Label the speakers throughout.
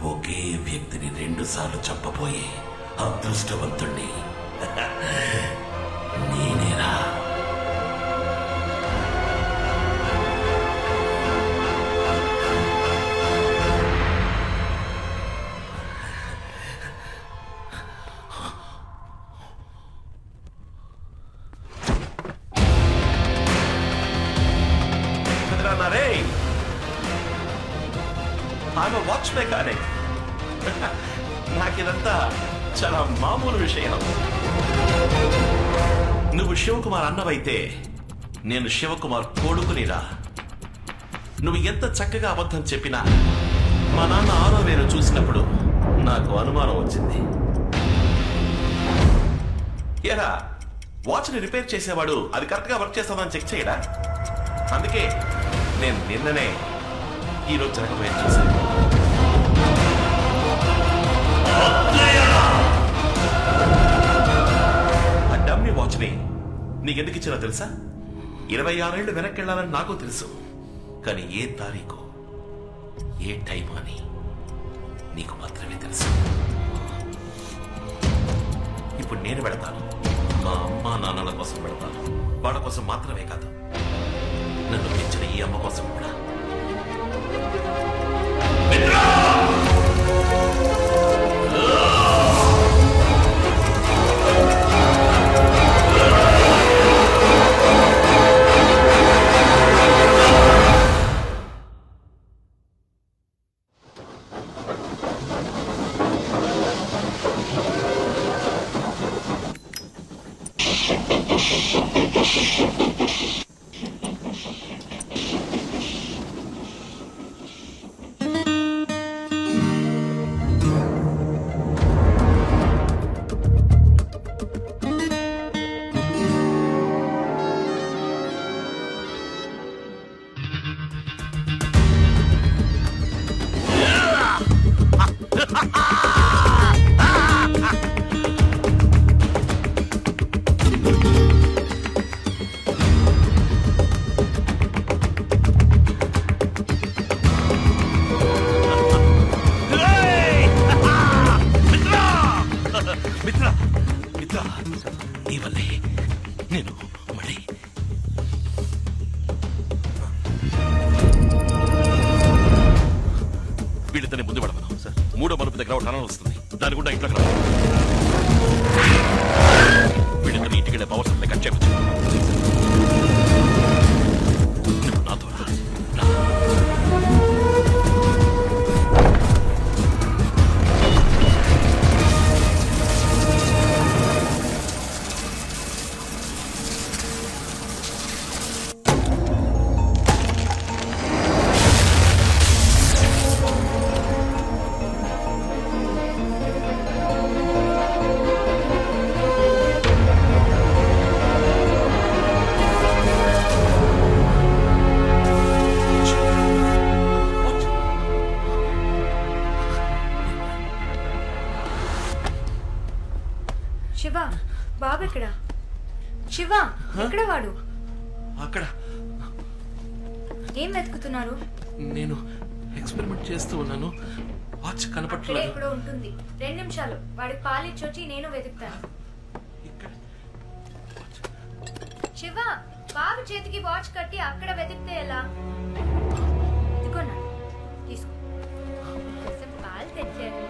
Speaker 1: ఒకే వ్యక్తిని 2 సార్లు చంపబోయే అదృష్టవంతుణ్ణి నేనేరా. Watch mechanic. నాకిదంతా చాలా మామూలు విషయం. నువ్వు శివకుమార్ అన్నవైతే నేను శివకుమార్ కొడుకునిరా. నువ్వు ఎంత చక్కగా అబద్ధం చెప్పినా మా నాన్న 6వ వేలు చూసినప్పుడు నాకు అనుమానం వచ్చింది. ఏరా, వాచ్ని రిపేర్ చేసేవాడు అది కరెక్ట్గా వర్క్ చేస్తామని చెక్ చేయడా? అందుకే నేను నిన్ననే ఈరోజు జరగబోయే చూశాను. ఆ డమ్మీ వాచ్ని నీకెందుకు ఇచ్చినా తెలుసా? 26 ఏళ్ళు వెనక్కి వెళ్ళాలని నాకు తెలుసు, కానీ ఏ తారీఖు ఏ టైం అని నీకు మాత్రమే తెలుసు. ఇప్పుడు నేను పెడతాను, మా అమ్మ నాన్నల కోసం పెడతాను. వాళ్ళ కోసం మాత్రమే కాదు, నన్ను పెంచిన ఈ అమ్మ కోసం కూడా. నేను మళ్ళీ వీళ్ళిద్దరిని ముందు పడమను సార్. 3వ మలుపు దగ్గర టనల్ వస్తుంది, దాని గుండా ఇంట్లోకి రా. వీళ్ళిద్దరిని ఇంటికి వెళ్ళే పవర్ సప్లై కట్ చేయవచ్చు. నువ్వు నాతో రా.
Speaker 2: శివ, బాబు ఎక్కడ? శివ, ఎక్కడ వాడు?
Speaker 1: అక్కడ.
Speaker 2: ఏం వెతుకుతున్నారు?
Speaker 1: నేను ఎక్స్పెరిమెంట్ చేస్తూ ఉన్నాను, వాచ్ కనపట్లేదు.
Speaker 2: ఇక్కడ ఉంటుంది. 2 నిమిషాలు, వాడికి పాలిచ్చొచ్చి నేను వెతుకుతాను. శివ, బాబు చేతికి వాచ్ కట్టి అక్కడ వెతికితే ఎలా? ఇదిగోనా, తీసుకో. పాలు తెచ్చాను.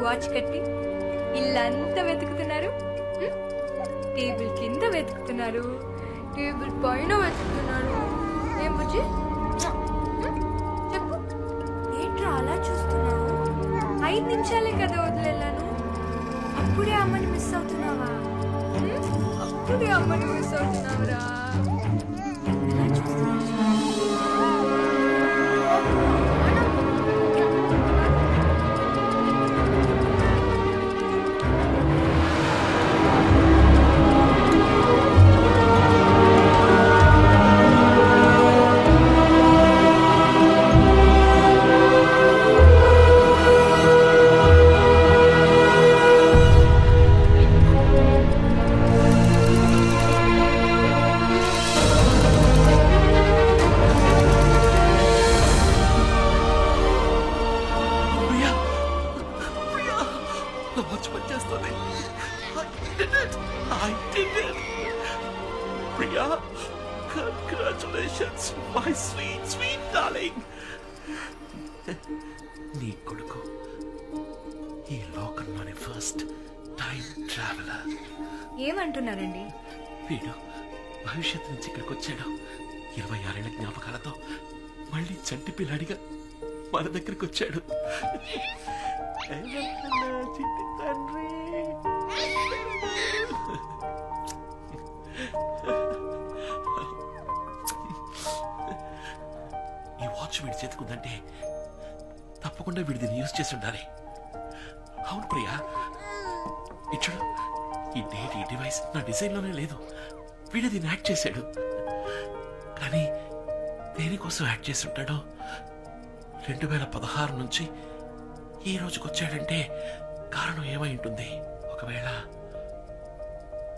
Speaker 2: వాచ్ కట్టి ఇల్లంతా వెతుకుతున్నారు. టేబుల్ కింద వెతుకుతున్నారు, టేబుల్ పైన వెతుకుతున్నారు. ఏం బుజ్జి, చెప్పు, ఏంట్రా అలా చూస్తున్నావు? 5 నిమిషాలే కదా వదిలేలాను, అప్పుడే అమ్మని మిస్ అవుతున్నావా? అప్పుడే అమ్మని మిస్ అవుతున్నావురా. ఎలా చూస్తున్నావు?
Speaker 1: అయిపోతుంది. I did it. Priya, congratulations, my sweet, sweet darling. నీ కొడుకు ఈ లోకంలోని ఫస్ట్ టైం ట్రావెలర్.
Speaker 2: ఏమంటున్నారండి?
Speaker 1: వీడు భవిష్యత్తు నుంచి ఇక్కడికి వచ్చాడు. 26 ఏళ్ల జ్ఞాపకాలతో మళ్ళీ చంటి పిల్లాడిగా మన దగ్గరికి వచ్చాడు. చిట్టి తండ్రి. ఈ వాచ్ వీడి చేతుకుందంటే తప్పకుండా వీడి దీన్ని యూజ్ చేసి ఉండాలి. అవును ప్రియా, ఇచ్చాడు. ఈ డేట్, ఈ డివైస్ నా డిజైన్లోనే లేదు. వీడు దీన్ని యాడ్ చేశాడు. కానీ దేనికోసం యాడ్ చేసి ఉంటాడో 2016 నుంచి ఈ రోజుకి వచ్చాడంటే కారణం ఏమై ఉంటుంది? ఒకవేళ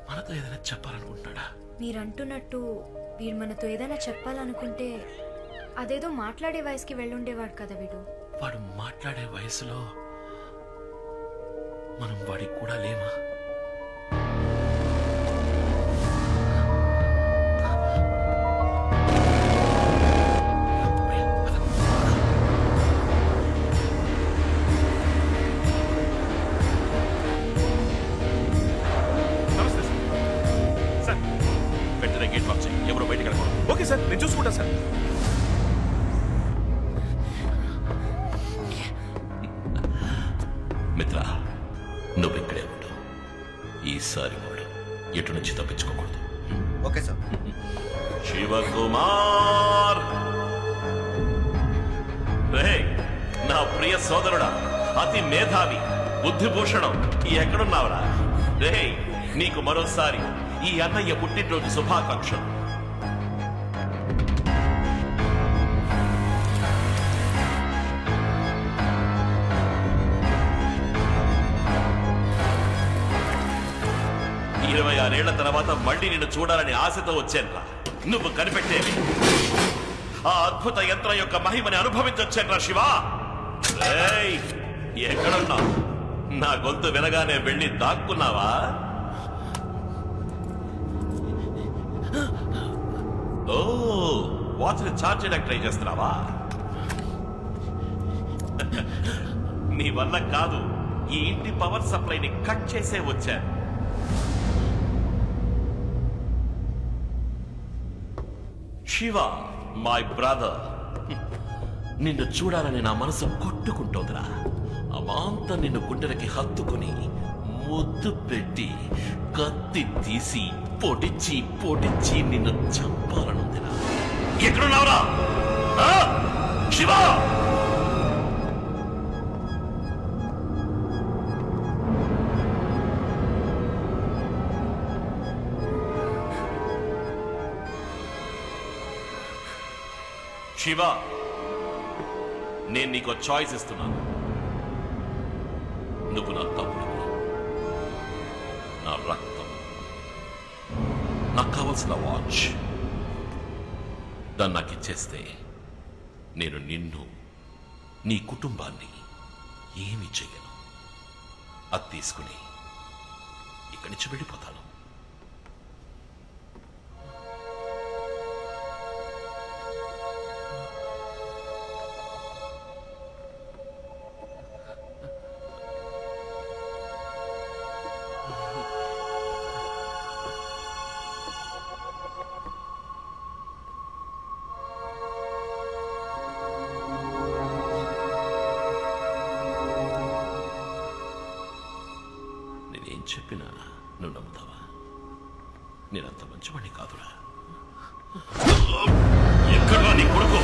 Speaker 1: మనతో ఏదైనా చెప్పాలనుకుంటున్నాడా?
Speaker 2: మీరంటున్నట్టు వీడు మనతో ఏదైనా చెప్పాలనుకుంటే అదేదో మాట్లాడే వయసుకి వెళ్ళుండేవాడు కదా వీడు.
Speaker 1: వాడు మాట్లాడే వయసులో మనం వాడికి కూడా లేమా?
Speaker 3: ఓకే సార్, నేను చూసుకుంటా సార్.
Speaker 1: మిత్ర, నువ్వు ఇక్కడే ఉండు. ఈసారి వాడు ఎటు నుంచి తప్పించుకోకూడదు.
Speaker 3: Okay sir.
Speaker 1: శివకుమార్, రే నా ప్రియ సోదరుడా, అతి మేధావి, బుద్ధిభూషణం, ఎక్కడున్నావురా? రే, నీకు మరోసారి ఈ అన్నయ్య పుట్టినరోజు శుభాకాంక్షలు. ఇరవై 26 ఏళ్ల తర్వాత మళ్ళీ నిన్ను చూడాలని ఆశతో వచ్చానురా. నువ్వు కనిపెట్టేవి ఆ అద్భుత యంత్రం యొక్క మహిమని అనుభవించొచ్చానురా శివ. ఏయ్, ఎక్కడున్నావు? నా గొంతు వినగానే వెళ్ళి దాక్కున్నావా? ఓ, వాచ్ని ఛార్జ్ చేయడానికి ట్రై చేస్తున్నావా? నీ వల్ల కాదు, ఈ ఇంటి పవర్ సప్లైని కట్ చేసే వచ్చాను. శివ, మై బ్రదర్, నిన్ను చూడాలని నా మనసు కొట్టుకుంటోందిరా. అమాంత నిన్ను గుండెలకి హత్తుకుని ముద్దు పెట్టి కత్తి తీసి పొడిచి పొడిచి నిన్ను చంపాలనుందిరా. ఎక్కడున్నావురా శివ? శివ, నేను నీకు చాయిస్ ఇస్తున్నాను. నువ్వు నా తమ్ముడు, నా రక్తం, నాకు కావలసిన వాచ్. దాన్ని నాకు ఇచ్చేస్తే నేను నిన్ను, నీ కుటుంబాన్ని ఏమీ చెయ్యను. అది తీసుకుని ఇక్కడి నుంచి వెళ్ళిపోతాను. నేనేం చెప్పినా నువ్వు నమ్ముతావా? నేనంత మంచివాడిని కాదురా. ఎక్కడా నీ కొడుకు?